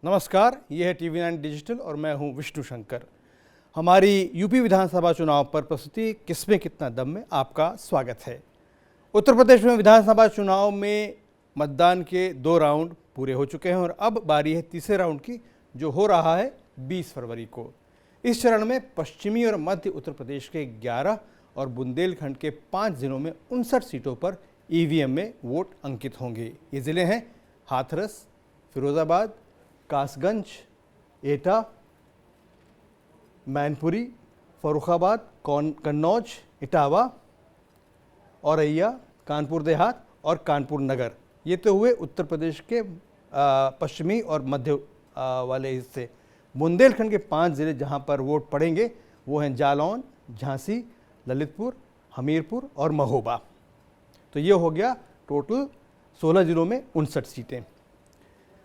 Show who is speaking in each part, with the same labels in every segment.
Speaker 1: नमस्कार, ये है TV9 डिजिटल और मैं हूं विष्णु शंकर। हमारी यूपी विधानसभा चुनाव पर प्रस्तुति किसमें कितना दम में आपका स्वागत है। उत्तर प्रदेश में विधानसभा चुनाव में मतदान के 2 राउंड पूरे हो चुके हैं और अब बारी है तीसरे राउंड की, जो हो रहा है 20 फरवरी को। इस चरण में पश्चिमी और मध्य उत्तर प्रदेश के 11 और बुंदेलखंड के 5 जिलों में 59 सीटों पर ईवीएम में वोट अंकित होंगे। ये ज़िले हैं हाथरस, फिरोजाबाद, कासगंज, एटा, मैनपुरी, फर्रुखाबाद, कन्नौज, इटावा, औरैया, कानपुर देहात और कानपुर नगर। ये तो हुए उत्तर प्रदेश के पश्चिमी और मध्य वाले हिस्से। बुंदेलखंड के 5 ज़िले जहां पर वोट पड़ेंगे वो हैं जालौन, झांसी, ललितपुर, हमीरपुर और महोबा। तो ये हो गया टोटल 16 जिलों में 59 सीटें।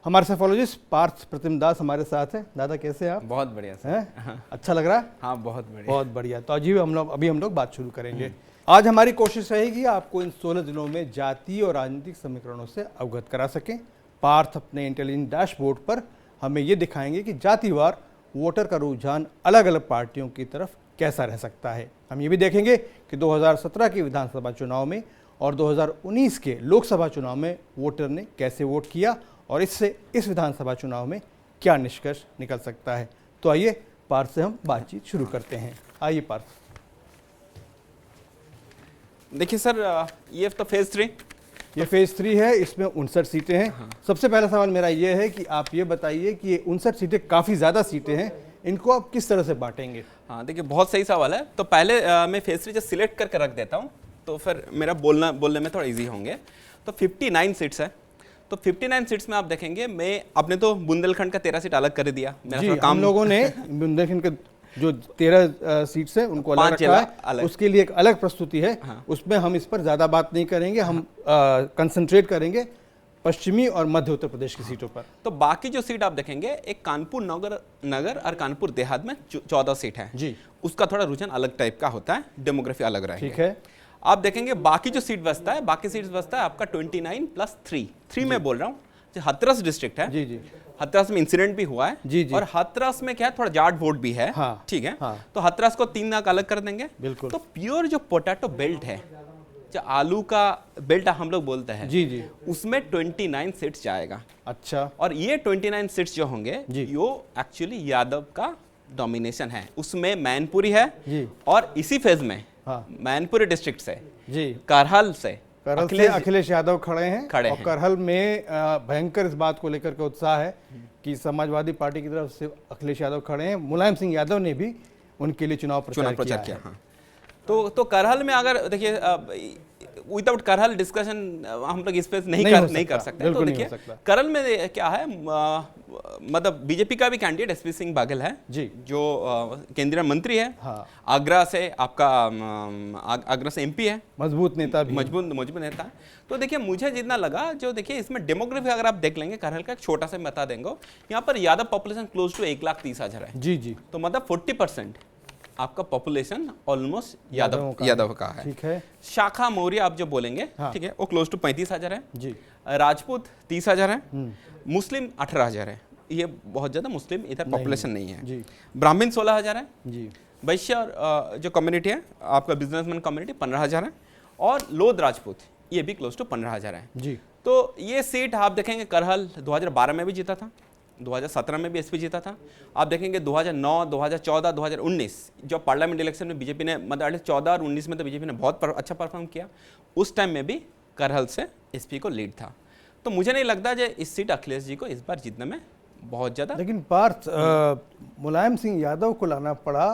Speaker 1: हमारे सेफोलॉजिस्ट पार्थ प्रतिम दास हमारे साथ हैं। दादा कैसे हैं आप?
Speaker 2: बहुत बढ़िया सर।
Speaker 1: हैं? अच्छा लग रहा है?
Speaker 2: हाँ, बहुत बढ़िया।
Speaker 1: बहुत बढ़िया। तो अभी हम लोग बात शुरू करेंगे। आज हमारी कोशिश रहेगी आपको इन 16 जिलों में जातीय और राजनीतिक समीकरणों से अवगत करा सकें। पार्थ अपने इंटेलिजेंट डैशबोर्ड पर हमें ये दिखाएंगे कि जातिवार वोटर का रुझान अलग अलग पार्टियों की तरफ कैसा रह सकता है। हम ये भी देखेंगे कि 2017 के विधानसभा चुनाव में और 2019 के लोकसभा चुनाव में वोटर ने कैसे वोट किया और इससे इस विधानसभा चुनाव में क्या निष्कर्ष निकल सकता है। तो आइए पार्थ से हम बातचीत शुरू करते हैं। आइए पार्थ।
Speaker 2: देखिए सर, ये तो फेज 3,
Speaker 1: ये फेज 3 है, इसमें 59 सीटें हैं। हाँ। सबसे पहला सवाल मेरा ये है कि आप ये बताइए कि ये 59 सीटें काफ़ी ज़्यादा सीटें हैं, इनको आप किस तरह से बांटेंगे?
Speaker 2: हाँ देखिए, बहुत सही सवाल है। तो पहले मैं फेज 3 जो सिलेक्ट करके रख देता हूँ, तो फिर मेरा बोलने में थोड़ा ईजी होंगे। तो 59 सीट्स है। तो 59 सीट्स में आप देखेंगे, मैं आपने तो बुंदेलखंड का 13 सीट अलग कर दिया।
Speaker 1: मेरा जी, हम लोगों ने बुंदेलखंड के जो 13 सीट्स है उनको अलग रखा है, उसके लिए एक अलग प्रस्तुति है। हाँ। उसमें हम इस पर ज़्यादा बात नहीं करेंगे। हाँ। हम कंसंट्रेट करेंगे पश्चिमी और मध्य उत्तर प्रदेश की सीटों पर।
Speaker 2: तो बाकी जो सीट आप देखेंगे, एक कानपुर नगर और कानपुर देहात में 14 सीट है जी। उसका थोड़ा रुझान अलग टाइप का होता है, डेमोग्राफी अलग रहेगी। ठीक है। आप देखेंगे बाकी जो सीट बचता है, आपका 29 + 3 में बोल रहा हूँ। हाथरस डिस्ट्रिक्ट है जी। हाथरस में इंसिडेंट भी हुआ है जी। और हाथरस में क्या है, थोड़ा जाट वोट भी है। हाँ। ठीक है। हाँ। तो हाथरस को 3 नाक अलग कर देंगे। बिल्कुल। तो प्योर जो पोटैटो बेल्ट है, जो आलू का बेल्ट हम लोग बोलते हैं जी, उसमें 29 सीट्स जाएगा। अच्छा। और ये 29 सीट्स जो होंगे, यो एक्चुअली यादव का डोमिनेशन है। उसमें मैनपुरी है जी। और इसी फेज में मैनपुरी डिस्ट्रिक्ट से जी, करहल से
Speaker 1: अखिलेश यादव खड़े हैं। और करहल में भयंकर इस बात को लेकर के उत्साह है कि समाजवादी पार्टी की तरफ से अखिलेश यादव खड़े हैं। मुलायम सिंह यादव ने भी उनके लिए चुनाव प्रचार किया। हाँ।
Speaker 2: तो करहल में अगर देखिए, विदाउट करहल डिस्कशन हम लोग इस पे नहीं कर सकते। तो देखिए करहल में क्या है, मतलब बीजेपी का भी कैंडिडेट एसपी सिंह बाघेल है जी, जो केंद्रीय मंत्री है। हाँ। आगरा से एमपी है, मजबूत नेता भी, मजबूत नेता है। तो देखिए मुझे जितना लगा, जो देखिए इसमें डेमोग्राफी अगर आप देख लेंगे, करहल का एक छोटा सा बता देंगे, यहाँ पर यादव पॉपुलेशन क्लोज टू 1,30,000 है जी। तो मतलब 40% आपका पॉपुलेशन ऑलमोस्ट यादव का है। ठीक है। शाखा मौर्य आप जो बोलेंगे, हाँ। ठीक है, वो क्लोज टू 35,000 है जी। राजपूत 30,000 है, मुस्लिम 18,000 है। ये बहुत ज्यादा मुस्लिम इधर पॉपुलेशन नहीं है जी। ब्राह्मण 16,000 है जी। वैश्य जो कम्युनिटी है, आपका बिजनेसमैन कम्युनिटी 15,000 है। और लोध राजपूत ये भी क्लोज टू 15,000 है जी। तो ये सीट आप देखेंगे, करहल 2012 में भी जीता था, 2017 में भी एसपी जीता था। आप देखेंगे 2009, 2014, 2019 जो पार्लियामेंट इलेक्शन में बीजेपी ने, मतलब 14 और 19 में तो बीजेपी ने बहुत अच्छा परफॉर्म किया। उस टाइम में भी करहल से एसपी को लीड था। तो मुझे नहीं लगता जो इस सीट अखिलेश जी को इस बार जीतने में बहुत ज़्यादा।
Speaker 1: लेकिन पार्थ, मुलायम सिंह यादव को लाना पड़ा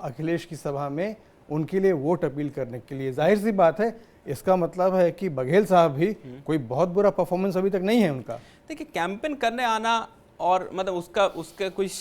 Speaker 1: अखिलेश की सभा में उनके लिए वोट अपील करने के लिए। जाहिर सी बात है, इसका मतलब है कि बघेल साहब भी कोई बहुत बुरा परफॉर्मेंस अभी तक नहीं है उनका।
Speaker 2: देखिए कैंपेन करने आना और मतलब उसका कुछ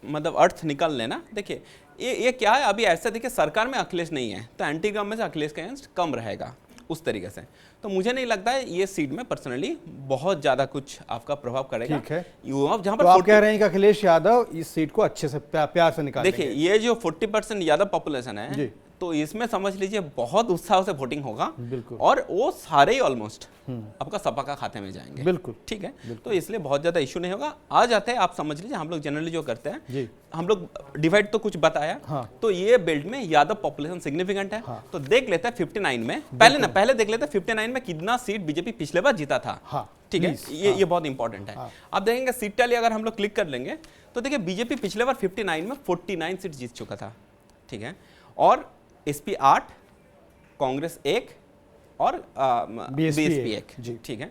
Speaker 2: मतलब अर्थ निकाल लेना। देखिए ये क्या है, अभी ऐसा देखिए सरकार में अखिलेश नहीं है, तो एंटी गवर्नमेंट से अखिलेश का अगेंस्ट कम रहेगा उस तरीके से। तो मुझे नहीं लगता है ये सीट में पर्सनली बहुत ज्यादा कुछ आपका प्रभाव करेगा। ठीक है। जहां पर
Speaker 1: तो आप कह रहे हैं कि अखिलेश यादव इस सीट को अच्छे से प्यार से निकालेंगे।
Speaker 2: देखिए ये जो 40% यादव पॉपुलेशन है, तो इसमें समझ लीजिए बहुत उत्साह से वोटिंग होगा,
Speaker 1: बिल्कुल,
Speaker 2: और वो सारे ही ऑलमोस्ट आपका सपा का खाते में जाएंगे,
Speaker 1: बिल्कुल,
Speaker 2: ठीक है। तो इसलिए बहुत ज्यादा इशू नहीं होगा। आ जाते हैं, आप समझ लीजिए हम लोग जनरली जो करते हैं
Speaker 1: जी,
Speaker 2: हम लोग डिवाइड तो कुछ बताया,
Speaker 1: हाँ,
Speaker 2: तो ये बेल्ट में यादव पॉपुलेशन सिग्निफिकेंट है,
Speaker 1: हाँ,
Speaker 2: तो देख लेते हैं 59 में, पहले देख लेते हैं 59 में कितना सीट बीजेपी पिछले बार जीता था,
Speaker 1: हाँ,
Speaker 2: ठीक है, ये बहुत इंपॉर्टेंट है। आप देखेंगे सीट टैली अगर हम लोग क्लिक कर लेंगे तो देखिए बीजेपी पिछले बार 59 में 49 सीट जीत चुका था, ठीक है, और एसपी 8, कांग्रेस 1 और बीएसपी 1, ठीक है।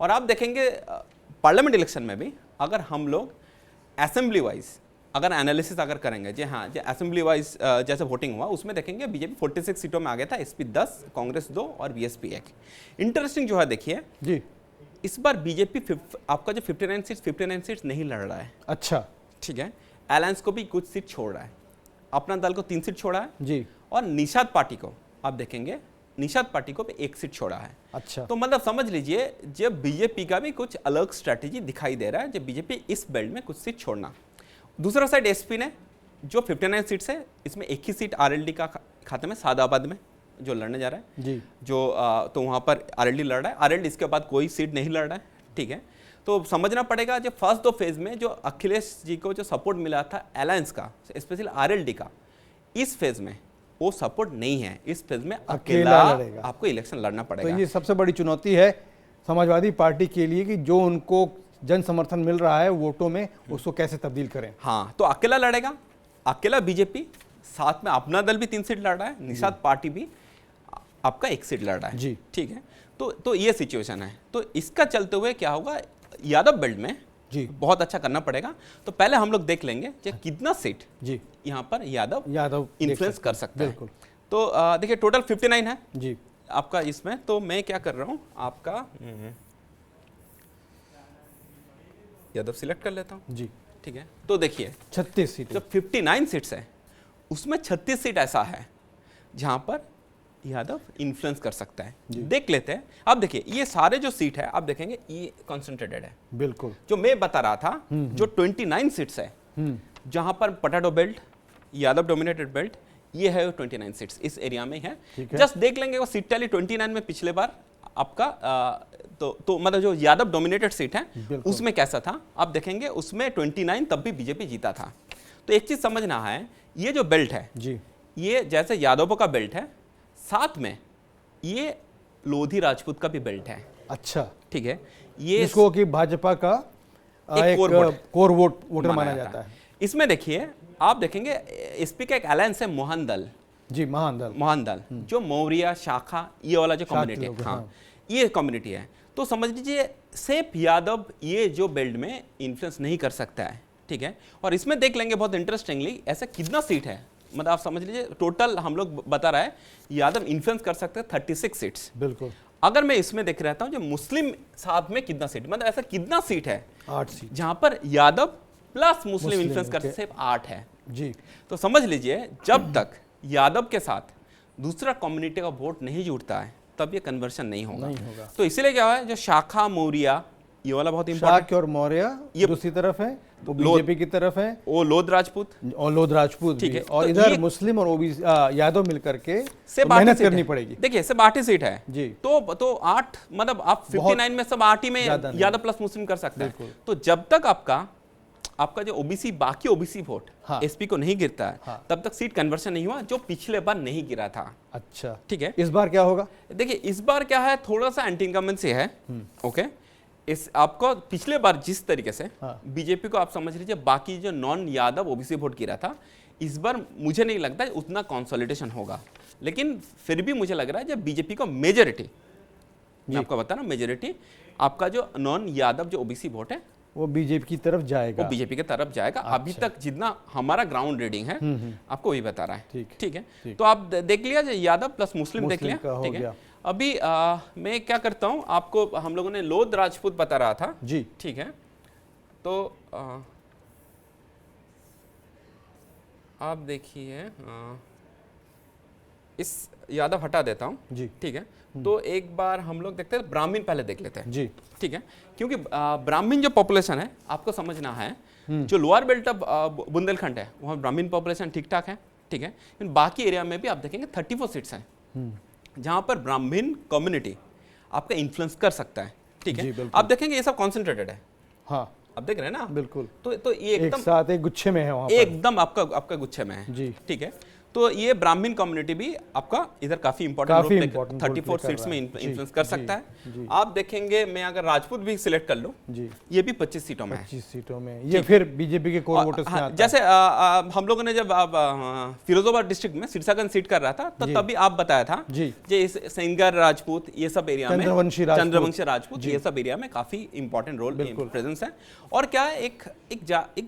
Speaker 2: और आप देखेंगे पार्लियामेंट इलेक्शन में भी अगर हम लोग असेंबली वाइज अगर एनालिसिस अगर करेंगे, जी हाँ, जो असेंबली वाइज जैसे वोटिंग हुआ उसमें देखेंगे बीजेपी 46 सीटों में आ गया था, एसपी 10, कांग्रेस 2 और बीएसपी 1। इंटरेस्टिंग जो है देखिए
Speaker 1: जी,
Speaker 2: इस बार बीजेपी आपका जो 59 सीट्स नहीं लड़ रहा है,
Speaker 1: अच्छा,
Speaker 2: ठीक है, अलायंस को भी कुछ सीट छोड़ रहा है, अपना दल को 3 सीट छोड़ा है
Speaker 1: जी,
Speaker 2: और निषाद पार्टी को आप देखेंगे निषाद पार्टी को भी 1 सीट छोड़ा है।
Speaker 1: अच्छा,
Speaker 2: तो मतलब समझ लीजिए जब बीजेपी का भी कुछ अलग स्ट्रैटेजी दिखाई दे रहा है, जब बीजेपी इस बेल्ट में कुछ सीट छोड़ना। दूसरा साइड एसपी ने जो 59 सीट्स है इसमें 1 ही सीट आरएलडी का खाते में सादाबाद में जो लड़ने जा रहा है
Speaker 1: जी,
Speaker 2: जो तो वहाँ पर आरएलडी लड़ रहा है, आरएलडी इसके बाद कोई सीट नहीं लड़ रहा है, ठीक है। तो समझना पड़ेगा जो फर्स्ट 2 फेज में जो अखिलेश जी को जो सपोर्ट मिला था अलायंस का, स्पेशली आरएलडी का, इस फेज में वो सपोर्ट नहीं है, इस फेज में अकेला आपको इलेक्शन लड़ना पड़ेगा।
Speaker 1: तो ये सबसे बड़ी चुनौती है समाजवादी पार्टी के लिए कि जो उनको जन समर्थन मिल रहा है वोटों में उसको कैसे तब्दील करें।
Speaker 2: हाँ, तो अकेला लड़ेगा, अकेला बीजेपी, साथ में अपना दल भी 3 सीट लड़ रहा है, निषाद पार्टी भी आपका 1 सीट लड़ रहा है,
Speaker 1: जी,
Speaker 2: ठीक है। तो ये सिचुएशन है। तो इसका चलते हुए क्या होगा, यादव बेल्ट में
Speaker 1: जी
Speaker 2: बहुत अच्छा करना पड़ेगा। तो पहले हम लोग देख लेंगे कि कितना सीट
Speaker 1: जी
Speaker 2: यहाँ पर यादव इन्फ्लुएंस कर सकता है।
Speaker 1: बिल्कुल।
Speaker 2: तो देखिए टोटल 59 है
Speaker 1: जी
Speaker 2: आपका इसमें। तो मैं क्या कर रहा हूँ, आपका यादव सिलेक्ट कर लेता हूँ
Speaker 1: जी,
Speaker 2: ठीक है। तो देखिए
Speaker 1: 36 सीट,
Speaker 2: जो 59 सीट्स है उसमें 36 सीट ऐसा है जहां पर यादव इन्फ्लुएंस कर सकता है। देख लेते हैं। अब देखिए ये सारे जो सीट है आप देखेंगे ये कॉन्सेंट्रेटेड है।
Speaker 1: बिल्कुल
Speaker 2: जो मैं बता रहा था जो 29 सीट्स है जहां पर potato belt, Yadav dominated belt, ये है 29 सीट्स इस एरिया में है। जस्ट देख लेंगे वो सीट टैली 29 में पिछले बार आपका तो मतलब जो यादव डोमिनेटेड सीट है उसमें कैसा था आप देखेंगे, उसमें 29 तब भी बीजेपी जीता था। तो एक चीज समझना है, ये जो बेल्ट है
Speaker 1: जी,
Speaker 2: ये जैसे यादवों का बेल्ट है, साथ में ये लोधी राजपूत का भी बेल्ट है।
Speaker 1: अच्छा
Speaker 2: ठीक है, ये
Speaker 1: इसको कि भाजपा का एक कोर वोटर माना जाता है।
Speaker 2: इसमें देखिए आप देखेंगे एसपी का एक अलायंस है मोहन दल,
Speaker 1: जी
Speaker 2: मोहन दल जो मौर्य शाखा ये वाला जो कम्युनिटी है, हाँ ये कम्युनिटी है। तो समझ लीजिए सिर्फ यादव ये जो बेल्ट में इन्फ्लुएंस नहीं कर सकता है, ठीक है। और इसमें देख लेंगे बहुत इंटरेस्टिंगली ऐसा कितना सीट है, मतलब आप समझ लीजिए टोटल हम लोग बता रहा है यादव इन्फ्लुएंस कर सकते हैं 36 सीट्स।
Speaker 1: बिल्कुल।
Speaker 2: अगर मैं इसमें देख रहता हूं जो मुस्लिम साथ में कितना सीट, मतलब ऐसा कितना सीट है
Speaker 1: 8 सीट
Speaker 2: जहां पर यादव प्लस मुस्लिम इन्फ्लुएंस कर सिर्फ 8 है
Speaker 1: जी।
Speaker 2: तो समझ लीजिए जब तक यादव के साथ दूसरा कम्युनिटी का वोट नहीं जुड़ता है तब ये कन्वर्शन नहीं होगा। तो इसीलिए क्या है जो शाखा मौर्य ये वाला बहुत इंपॉर्टेंट,
Speaker 1: और मौर्य ये दूसरी तरफ है, वो बीजेपी की तरफ है,
Speaker 2: वो लोध राजपूत
Speaker 1: और लोध राजपूत
Speaker 2: ठीक है।
Speaker 1: और
Speaker 2: तो
Speaker 1: इधर मुस्लिम और ओबीसी यादव मिलकर के
Speaker 2: तो
Speaker 1: मेहनत करनी पड़ेगी।
Speaker 2: देखिए सिर्फ 8 ही सीट है
Speaker 1: जी।
Speaker 2: तो 8 मतलब आप 59 में सब 8 ही में यादव प्लस मुस्लिम कर सकते हैं। तो जब तक आपका जो ओबीसी बाकी ओबीसी वोट एसपी को नहीं गिरता है तब तक सीट कन्वर्शन नहीं हुआ, जो पिछले बार नहीं गिरा था।
Speaker 1: अच्छा
Speaker 2: ठीक है,
Speaker 1: इस बार क्या होगा?
Speaker 2: देखिए इस बार क्या है, थोड़ा सा एंटी इनकम्बेंसी है। ओके, इस आपको पिछले बार जिस तरीके से बीजेपी को आप समझ लीजिए बाकी जो नॉन यादव ओबीसी वोट गिरा था, इस बार मुझे नहीं लगता है उतना कंसोलिडेशन होगा। लेकिन फिर भी मुझे लग रहा है जब बीजेपी को मेजोरिटी, मैं आपको बता रहा हूं मेजोरिटी आपका जो नॉन यादव जो ओबीसी वोट है
Speaker 1: वो बीजेपी की तरफ जाएगा,
Speaker 2: वो बीजेपी की तरफ जाएगा। अच्छा। अभी तक जितना हमारा ग्राउंड रीडिंग है आपको वही बता रहा है। ठीक है, तो आप देख लिया यादव प्लस मुस्लिम देख लिया। ठीक है, अभी मैं क्या करता हूं, आपको हम लोगों ने लोध राजपूत बता रहा था
Speaker 1: जी।
Speaker 2: ठीक है, तो आप देखिए इस यादव हटा देता हूं जी। ठीक है, तो एक बार हम लोग देखते हैं ब्राह्मण पहले देख लेते हैं जी। ठीक है, क्योंकि ब्राह्मण जो पॉपुलेशन है आपको समझना है, जो लोअर बेल्ट ऑफ बुंदेलखंड है वहाँ ब्राह्मण पॉपुलेशन ठीक ठाक है। ठीक है। बाकी एरिया में भी आप देखेंगे 34 सीट्स हैं जहां पर ब्राह्मण कम्युनिटी आपका इन्फ्लुएंस कर सकता है, ठीक है। आप देखेंगे ये सब कॉन्सेंट्रेटेड है,
Speaker 1: हाँ
Speaker 2: आप देख रहे हैं ना,
Speaker 1: बिल्कुल।
Speaker 2: तो ये एकदम
Speaker 1: साथ एक गुच्छे में है वहाँ पर।
Speaker 2: एकदम आपका गुच्छे में है जी, ठीक है। तो ये ब्राह्मण कम्युनिटी भी आपका इधर काफी इंपॉर्टेंट 34 सीट्स में इन्फ्लुएंस कर सकता है। आप देखेंगे मैं अगर राजपूत भी सिलेक्ट कर लूं जी, ये भी 25 सीटों में है,
Speaker 1: 25 सीटों में ये फिर बीजेपी के कोर वोटर्स में आता है।
Speaker 2: जैसे हम लोगों ने जब फिरोजाबाद डिस्ट्रिक्ट में सिरसागंज सीट कर रहा था तो तभी आप बताया था जी सिंगर राजपूत ये सब एरिया में, चंद्रवंशी राजपूत ये सब एरिया में काफी इंपॉर्टेंट रोल प्रेजेंस है। और क्या है एक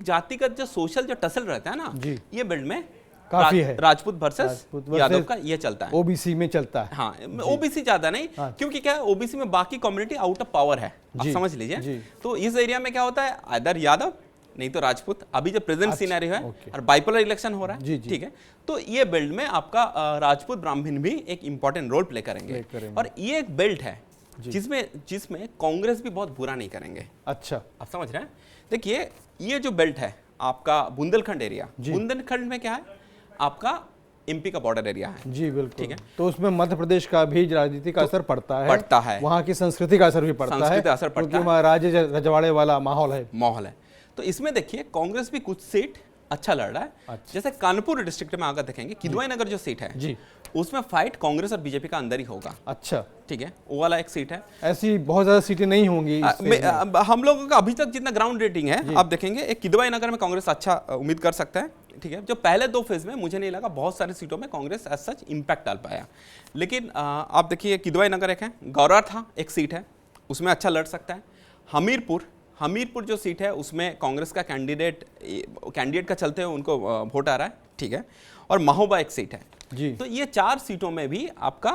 Speaker 2: जातिगत जो सोशल जो टसल रहता है ना, ये बिल्ड में काफी है। राजपूत वर्सेस यादव का ये चलता है,
Speaker 1: ओबीसी में चलता है।
Speaker 2: हाँ, ओबीसी ज्यादा नहीं, क्योंकि क्या है ओबीसी में बाकी कम्युनिटी आउट ऑफ पावर है, आप समझ लीजिए। तो इस एरिया में क्या होता है, इधर यादव नहीं तो राजपूत। अभी जो प्रेजेंट सिनेरियो है और बाइपोलर इलेक्शन हो रहा है, ठीक है, तो ये बेल्ट में आपका राजपूत ब्राह्मण भी एक इंपॉर्टेंट रोल प्ले करेंगे। और ये एक बेल्ट है जिसमें कांग्रेस भी बहुत बुरा नहीं करेंगे। अच्छा, आप समझ रहे हैं। देखिए ये जो बेल्ट है आपका बुंदेलखंड एरिया, बुंदेलखंड में क्या है आपका एमपी का बॉर्डर एरिया है जी, बिल्कुल, ठीक है।
Speaker 1: तो उसमें मध्य प्रदेश का भी राजनीति का असर पड़ता है, वहाँ की संस्कृति का असर भी पड़ता है, क्योंकि वहाँ राज्य रजवाड़े वाला माहौल है।
Speaker 2: तो इसमें देखिए कांग्रेस भी कुछ सीट अच्छा लड़ रहा है। जैसे कानपुर डिस्ट्रिक्ट में अगर देखेंगे किदवाई नगर जो सीट है जी, उसमें फाइट कांग्रेस और बीजेपी का अंदर ही होगा। अच्छा, ठीक है, वो वाला एक सीट है।
Speaker 1: ऐसी बहुत ज्यादा सीटें नहीं होंगी
Speaker 2: हम लोगों का अभी तक जितना ग्राउंड रेटिंग है, आप देखेंगे एक किदवाई नगर में कांग्रेस अच्छा उम्मीद कर सकता है, ठीक है। जो पहले 2 फेज में मुझे नहीं लगा बहुत सारी सीटों में कांग्रेस एज सच इंपैक्ट डाल पाया, लेकिन आप देखिए किदवाई नगर एक है, गौरा था एक सीट है, उसमें अच्छा लड़ सकता है। हमीरपुर जो सीट है उसमें कांग्रेस का कैंडिडेट का चलते हुए उनको वोट आ रहा है, ठीक है। और महोबा एक सीट है जी। तो ये 4 सीटों में भी आपका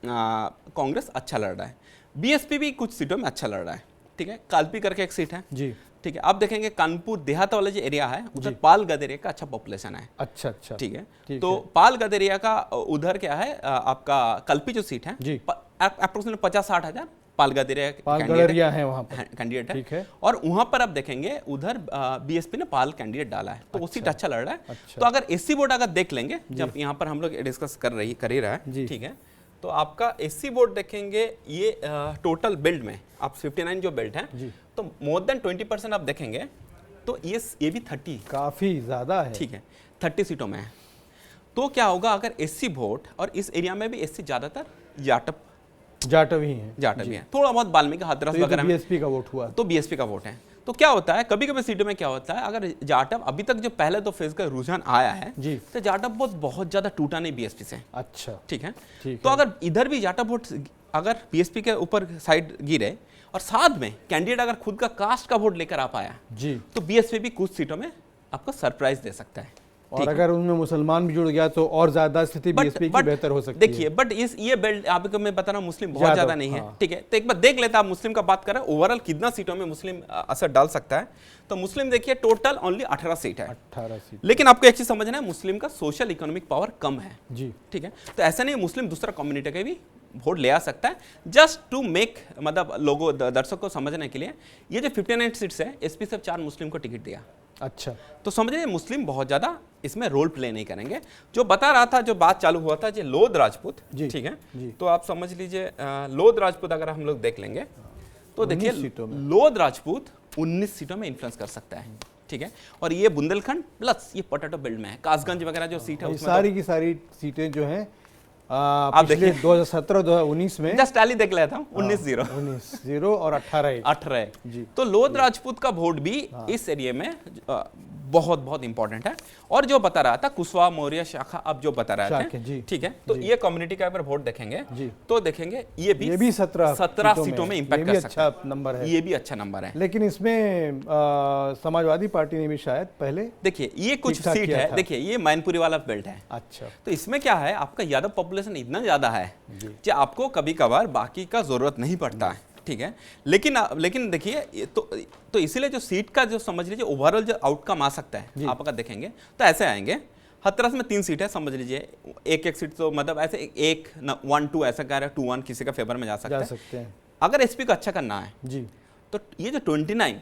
Speaker 2: कांग्रेस अच्छा लड़ रहा है। बीएसपी भी कुछ सीटों में अच्छा लड़ रहा है, ठीक है। कालपी करके एक सीट है जी, ठीक है। आप देखेंगे कानपुर देहात वाला जो एरिया है उधर पाल गदेरिया का अच्छा पॉपुलेशन है। अच्छा, ठीक है। तो पाल गदेरिया का उधर क्या है आपका कल्पी जो सीट है अप्रोक्सीमेटली 50-60 हजार पाल गदेरिया है वहाँ पर कैंडिडेट है, ठीक है। और वहाँ पर आप देखेंगे उधर बीएसपी ने पाल कैंडिडेट डाला है, तो वो सीट अच्छा लड़ रहा है। तो अगर एससी वोट अगर देख लेंगे, जब यहाँ पर हम लोग डिस्कस कर ही रहा है, ठीक है, तो आपका एससी वोट देखेंगे ये टोटल बेल्ट में आप 59 जो बेल्ट है, तो मोर देन 20% आप देखेंगे तो ये भी 30 काफी ज्यादा है, ठीक है, 30 सीटों में है। तो क्या होगा अगर एससी वोट, और इस एरिया में भी एससी ज्यादातर जाटव ही है, थोड़ा बहुत वाल्मीकि हाथरस वगैरह में बीएसपी का वोट हुआ, तो बीएसपी का वोट है। तो क्या होता है कभी कभी सीटों में क्या होता है, अगर जाटव अभी तक जो पहले 2 फेज का रुझान आया है जी, तो जाटव बहुत ज्यादा टूटा नहीं बीएसपी से। अच्छा, ठीक है। तो अगर इधर भी जाटव वोट अगर बीएसपी के ऊपर साइड गिरे और साथ में कैंडिडेट अगर खुद का कास्ट का वोट लेकर आ पाया जी, तो बीएसपी भी कुछ सीटों में आपको सरप्राइज दे सकता है।
Speaker 1: और अगर उनमें मुसलमान भी जुड़ गया तो और ज्यादा स्थिति बीएसपी की बेहतर हो सकती है।
Speaker 2: देखिए बट ये बेल्ट आपको मैं बता रहा हूं मुस्लिम बहुत ज्यादा नहीं है, ठीक है। तो एक बार देख लेता, आप मुस्लिम का बात कर रहे हैं ओवरऑल कितना सीटों में मुस्लिम असर डाल सकता है। तो मुस्लिम देखिए टोटल ओनली 18 सीट है, 18 सीट। लेकिन आपको एक चीज समझना है, मुस्लिम का सोशल इकोनॉमिक पावर कम है जी, ठीक है। तो ऐसा नहीं मुस्लिम दूसरा कम्युनिटी के भी वोट ले आ सकता है, जस्ट टू मेक मतलब लोगों दर्शकों को समझने के लिए। ये जो 59 सीट्स है, एसपी सिर्फ 4 मुस्लिम को टिकट दिया। अच्छा, तो समझिए मुस्लिम बहुत ज्यादा इसमें रोल प्ले नहीं करेंगे। जो बता रहा था, जो बात चालू हुआ था जो लोध राजपूत, ठीक है, तो आप समझ लीजिए लोध राजपूत अगर हम लोग देख लेंगे तो देखिए लोध राजपूत 19 सीटों में इन्फ्लुएंस कर सकता है, ठीक है। और ये बुंदेलखंड प्लस ये पोटैटो बेल्ट में है, कासगंज वगैरह जो सीट है
Speaker 1: सारी की सारी सीटें जो हैं आप देखिए 2017-2019 में
Speaker 2: जस्ट टैली देख लेता हूं,
Speaker 1: 19-0 और 18
Speaker 2: जी। तो लोध राजपूत का वोट भी इस एरिया में बहुत इंपॉर्टेंट है। और जो बता रहा था कुशवाहा मौर्य शाखा, अब जो बता रहा था, ठीक है, तो ये कम्युनिटी का अगर वोट देखेंगे तो देखेंगे ये भी 17 सीटों में इंपैक्ट कर सकता है। अच्छा नंबर है, ये भी अच्छा नंबर है।
Speaker 1: लेकिन इसमें समाजवादी पार्टी ने भी शायद पहले
Speaker 2: देखिए ये कुछ सीट है, देखिए ये मैनपुरी वाला बेल्ट है। अच्छा, तो इसमें क्या है आपका यादव पॉपुलेशन इतना ज्यादा है कि आपको कभी कभार बाकी का जरूरत नहीं पड़ता है, ठीक है। लेकिन देखिए तो इसीलिए जो सीट का जो समझ लीजिए ओवरऑल जो आउटकम आ सकता है, आप अगर देखेंगे तो ऐसे आएंगे। हाथरस में 3 सीट है, समझ लीजिए एक सीट, तो मतलब ऐसे 1-2 ऐसा कह रहा है, 2-1 किसी का फेवर में जा सकते हैं। अगर एसपी को अच्छा करना है जी, तो ये जो 29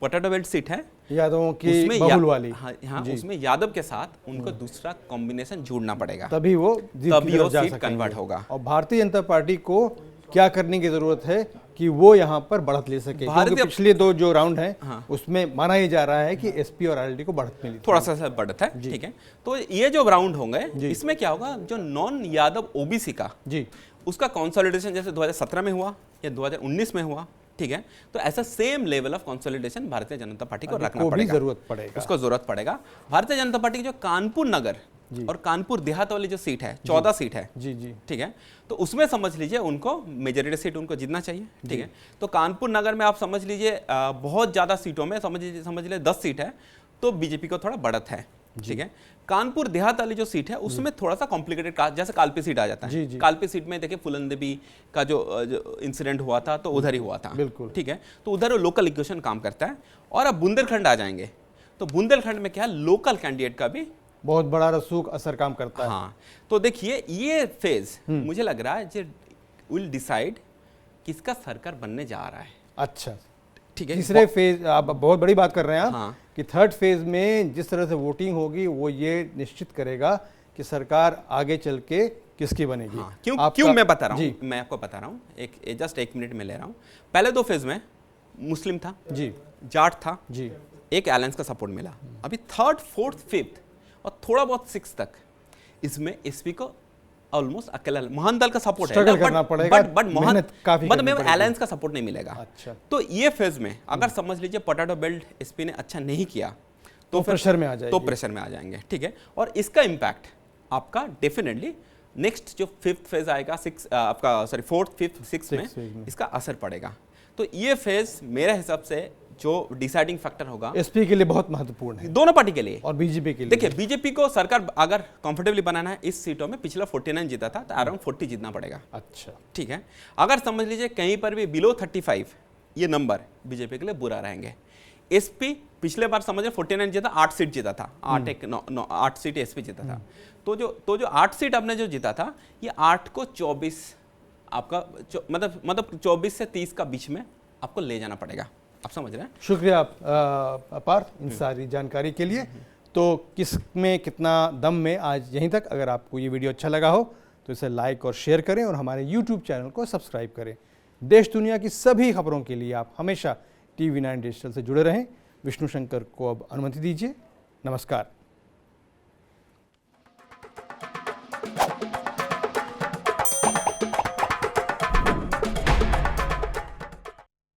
Speaker 2: पोटैटो बेल्ट सीट है,
Speaker 1: यादवों की बहुल वाली।
Speaker 2: हाँ, उसमें यादव के साथ उनको दूसरा कॉम्बिनेशन जोड़ना पड़ेगा,
Speaker 1: तभी वो
Speaker 2: सीट कन्वर्ट होगा।
Speaker 1: और भारतीय जनता पार्टी को क्या करने की जरूरत है कि वो यहाँ पर बढ़त ले सके, क्योंकि पिछले 2 जो राउंड हैं, हाँ, उसमें माना ही जा रहा है कि एसपी और आरएलडी को बढ़त मिली,
Speaker 2: थोड़ा सा बढ़त है, ठीक है। तो ये जो राउंड होंगे, इसमें क्या होगा, जो नॉन यादव ओबीसी का उसका कंसोलिडेशन जैसे 2017 में हुआ या 2019 में हुआ, ठीक है, तो ऐसा same level of consolidation Bharatiya Janata party को रखना पड़ेगा, उसको जरूरत पड़ेगा। भारतीय जनता पार्टी की जो कानपुर नगर और कानपुर देहात वाली जो सीट है, 14 सीट है, ठीक है, तो उसमें समझ लीजिए उनको मेजॉरिटी सीट उनको जीतना चाहिए, ठीक है। तो कानपुर नगर में आप समझ लीजिए बहुत ज्यादा सीटों में समझ लीजिए 10 सीट है, तो बीजेपी को थोड़ा बढ़त है, ठीक है। कानपुर देहात वाली जो सीट है उसमें थोड़ा सा कॉम्प्लिकेटेड, जैसे कालपी सीट आ जाता है, कालपी सीट में देखिए फूलन देवी का जो इंसिडेंट हुआ था तो उधर ही हुआ था, ठीक है, तो उधर लोकल इक्वेशन काम करता है। और अब बुंदेलखंड आ जाएंगे, तो बुंदेलखंड में क्या है, लोकल कैंडिडेट का भी
Speaker 1: बहुत बड़ा रसूख असर काम करता है।
Speaker 2: हाँ, तो देखिए ये फेज मुझे लग रहा है विल डिसाइड किसका सरकार बनने जा रहा है।
Speaker 1: अच्छा, ठीक है। तीसरे फेज, आप बहुत बड़ी बात कर रहे हैं आप,
Speaker 2: हाँ,
Speaker 1: कि थर्ड फेज में जिस तरह से वोटिंग होगी वो ये निश्चित करेगा कि सरकार आगे चल के किसकी बनेगी।
Speaker 2: हाँ, क्यों मैं बता रहा हूँ, मैं आपको बता रहा हूँ, जस्ट 1 मिनट में ले रहा हूँ। पहले 2 फेज में मुस्लिम था, जाट था, एक अलायंस का सपोर्ट मिला। अभी 3rd, 4th, 5th और थोड़ा बहुत 6 तक इसमें एसपी को ऑलमोस्ट अकेला महान दल का सपोर्ट है, बट अलायंस का सपोर्ट नहीं मिलेगा।
Speaker 1: अच्छा,
Speaker 2: तो ये फेज में अगर समझ लीजिए पोटैटो बेल्ट एसपी ने अच्छा नहीं किया
Speaker 1: तो प्रेशर में आ जाएंगे,
Speaker 2: प्रेशर में आ जाएंगे, ठीक है। और इसका इम्पैक्ट आपका डेफिनेटली नेक्स्ट जो 5th फेज आएगा, 4th, 5th, 6th में इसका असर पड़ेगा। तो ये फेज मेरे हिसाब से जो डिसाइडिंग फैक्टर होगा
Speaker 1: एसपी के लिए बहुत महत्वपूर्ण है,
Speaker 2: दोनों पार्टी के लिए
Speaker 1: और बीजेपी के लिए।
Speaker 2: देखिए बीजेपी को सरकार अगर कंफर्टेबली बनाना है, इस सीटों में पिछला 49 जीता था, तो अराउंड 40 जीतना पड़ेगा।
Speaker 1: अच्छा,
Speaker 2: ठीक है। अगर समझ लीजिए कहीं पर भी बिलो 35 ये नंबर बीजेपी के लिए बुरा रहेंगे। एसपी पिछले बार समझिए 49 जीता, 8 सीट जीता था, 8 सीट एसपी जीता था। तो जो 8 सीट आपने जो जीता था, ये 8 को 24 आपका मतलब 24 से 30 का बीच में आपको ले जाना पड़ेगा। आप समझ रहे हैं?
Speaker 1: शुक्रिया अपार इन सारी जानकारी के लिए। तो किस में कितना दम में आज यहीं तक। अगर आपको ये वीडियो अच्छा लगा हो तो इसे लाइक और शेयर करें और हमारे YouTube चैनल को सब्सक्राइब करें। देश दुनिया की सभी खबरों के लिए आप हमेशा TV9 डिजिटल से जुड़े रहें। विष्णु शंकर को अब अनुमति दीजिए। नमस्कार।